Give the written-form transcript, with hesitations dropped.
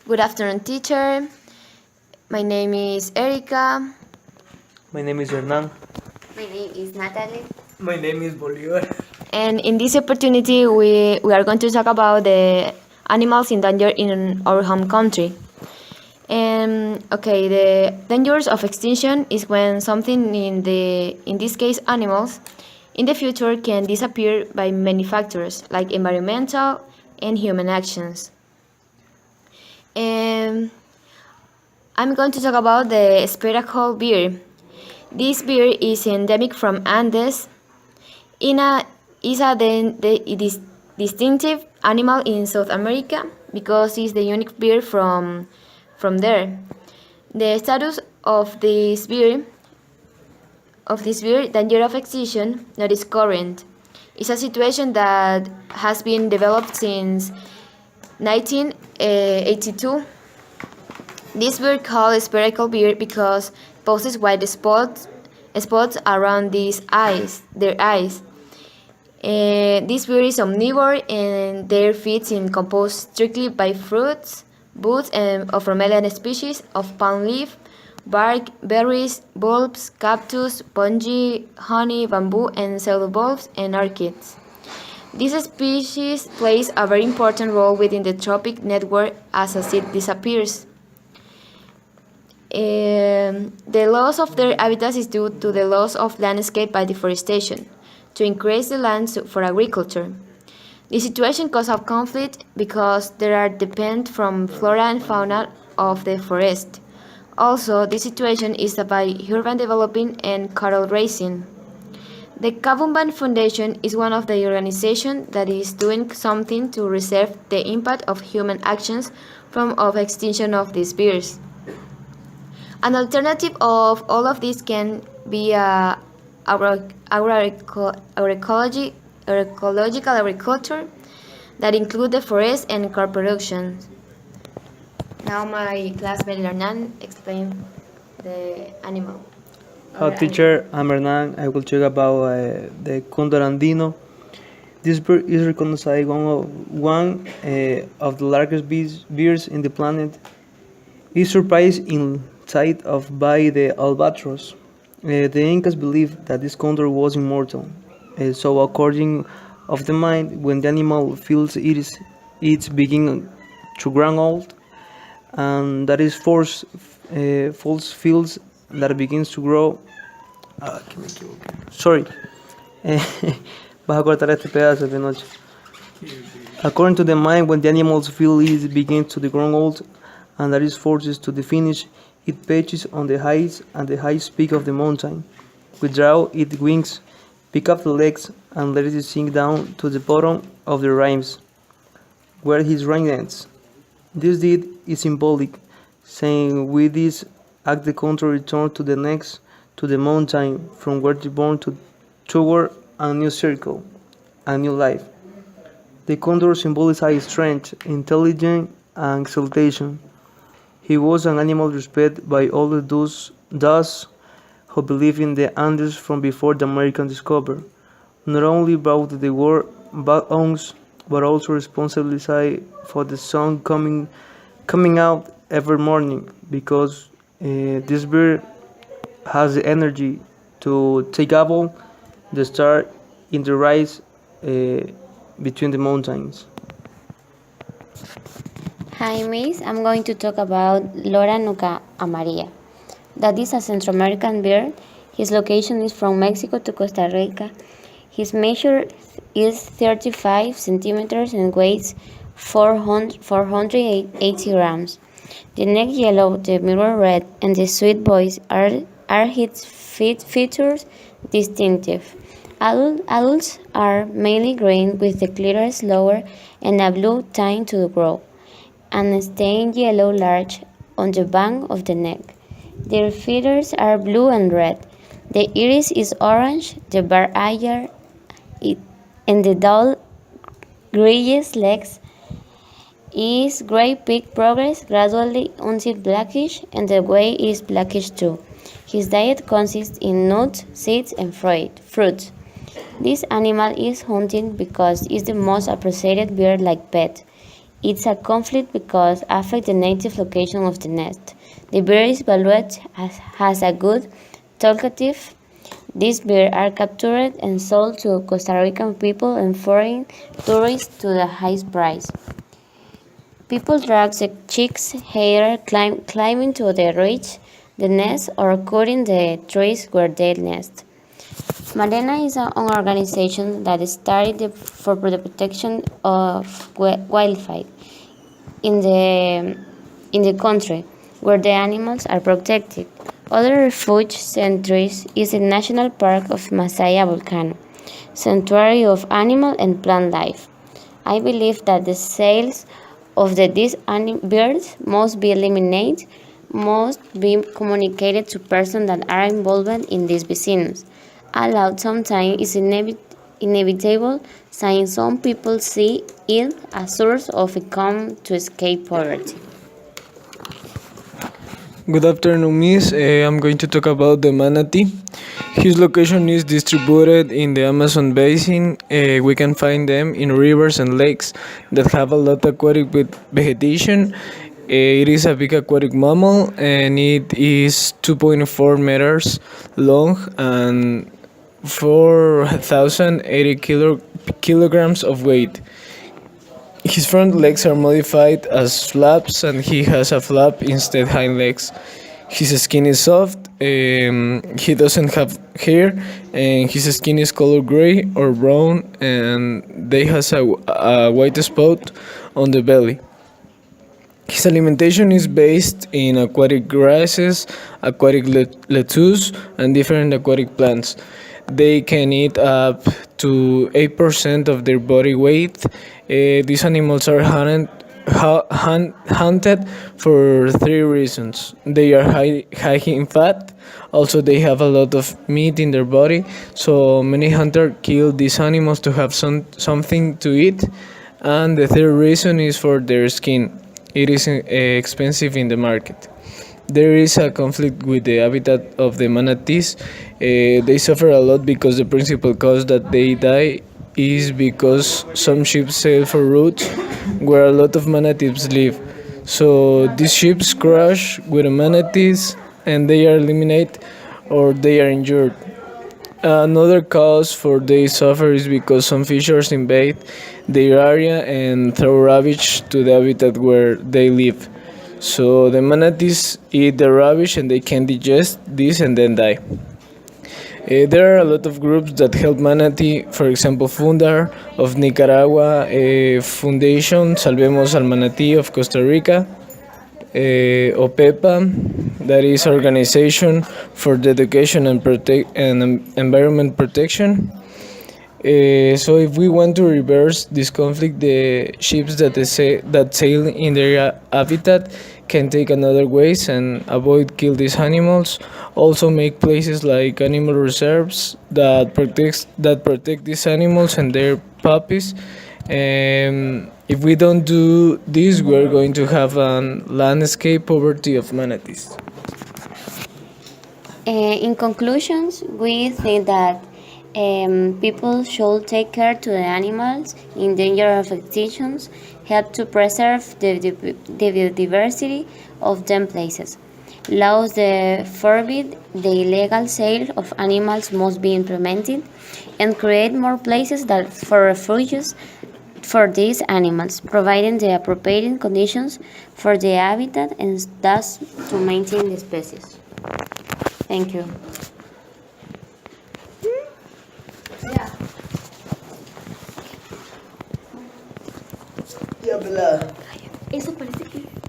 Good afternoon, teacher. My name is Erika. My name is Hernan. My name is Natalie. My name is Bolivar. And in this opportunity, we are going to talk about the animals in danger in our home country. Okay, the dangers of extinction is when something in this case animals in the future can disappear by many factors like environmental and human actions. And I'm going to talk about the spectacle bear. This bear is endemic from Andes. Is a distinctive animal in South America because it's the unique bear from there. The status of this bear, danger of extinction, that is current. It's a situation that has been developed since 1982. This bird called spherical bear because it possesses white spots around their eyes. This bird is omnivore and their feeds is composed strictly by fruits, buds of bromeliad species of palm leaf, bark, berries, bulbs, cactus, fungi, honey, bamboo, and pseudobulbs and orchids. This species plays a very important role within the trophic network as a seed disappears. The loss of their habitats is due to the loss of landscape by deforestation to increase the land for agriculture. The situation causes conflict because they are dependent from flora and fauna of the forest. Also, this situation is by urban development and cattle raising. The Kabumban Foundation is one of the organizations that is doing something to reserve the impact of human actions of extinction of these birds. An alternative of all of this can be agroecological agriculture that include the forest and crop production. Now my classmate Hernan explain the animal. Hello, teacher. I'm Hernan. I will talk about the Condor andino. This bird is recognized as one of the largest birds in the planet. It's surprised in sight of by the albatross. The Incas believed that this condor was immortal. So, according of the mind, when the animal feels it's beginning to grow old, and that is false feels that begins to grow. Que me equivoqué. Sorry. Vas a cortar este pedazo de noche. According to the mind, when the animals feel it begins to grow old, and that is forces to the finish, it perches on the heights and the highest peak of the mountain. Withdraw its wings, pick up the legs, and let it sink down to the bottom of the rhymes, where his rank ends. This deed is symbolic, saying with this act the contour return to the next, to the mountain, from where it born toward a new circle, a new life. The condor symbolizes strength, intelligence, and exaltation. He was an animal respected by all those who believe in the Andes from before the American discovery. Not only brought the world back homes, but also responsibility for the sun coming out every morning, because this bird has the energy to take up the star in the rise between the mountains. Hi, Miss. I'm going to talk about Lora nuca amarilla. That is a Central American bird. His location is from Mexico to Costa Rica. His measure is 35 centimeters and weighs 480 grams. The neck yellow, the mirror red, and the sweet voice are his features distinctive. Adults are mainly green with the clitoris lower and a blue tint to the grow, and stained yellow large on the back of the neck. Their feathers are blue and red. The iris is orange, the bare eye and the dull grayish legs is gray peak progress gradually until blackish, and the way is blackish too. His diet consists in nuts, seeds, and fruits. This animal is hunted because it's the most appreciated bird-like pet. It's a conflict because affect the native location of the nest. The bird is valued as a good talkative. These birds are captured and sold to Costa Rican people and foreign tourists to the highest price. People drag the chicks here, climbing to the reach the nest or cutting the trees where they nest. Marena is an organization that started for the protection of wildlife in the country where the animals are protected. Other refuge centers is the National Park of Masaya Volcano, sanctuary of animal and plant life. I believe that the sales of these birds must be eliminated, must be communicated to persons that are involved in this business. Allowed sometimes is inevitable, since some people see it as a source of income to escape poverty. Good afternoon, Miss. I'm going to talk about the manatee. His location is distributed in the Amazon basin. We can find them in rivers and lakes that have a lot of aquatic vegetation. It is a big aquatic mammal and it is 2.4 meters long and 4,080 kilograms of weight. His front legs are modified as flaps and he has a flap instead hind legs. His skin is soft, he doesn't have hair, and his skin is color gray or brown, and they has a white spot on the belly. His alimentation is based in aquatic grasses, aquatic lettuce, and different aquatic plants. They can eat up to 8% of their body weight. These animals are hunted for three reasons. They are high in fat. Also, they have a lot of meat in their body. So many hunters kill these animals to have something to eat. And the third reason is for their skin. It is expensive in the market. There is a conflict with the habitat of the manatees. They suffer a lot because the principal cause that they die is because some ships sail for routes where a lot of manatees live. So these ships crash with the manatees and they are eliminated or they are injured. Another cause for they suffer is because some fishers invade their area and throw rubbish to the habitat where they live. So the manatees eat the rubbish and they can digest this and then die. There are a lot of groups that help manatee, for example, Fundar of Nicaragua, Foundation Salvemos al Manatee of Costa Rica, OPEPA, that is Organization for the Education and Environment Protection. So if we want to reverse this conflict, the ships that sail in their habitat can take another ways and avoid kill these animals. Also make places like animal reserves that protect these animals and their puppies. If we don't do this, we're going to have a landscape poverty of manatees. In conclusions, we think that people should take care to the animals in danger of extinction, help to preserve the biodiversity of them places. Laws that forbid the illegal sale of animals must be implemented and create more places for refuges for these animals, providing the appropriate conditions for the habitat and thus to maintain the species. Thank you. Eso parece que...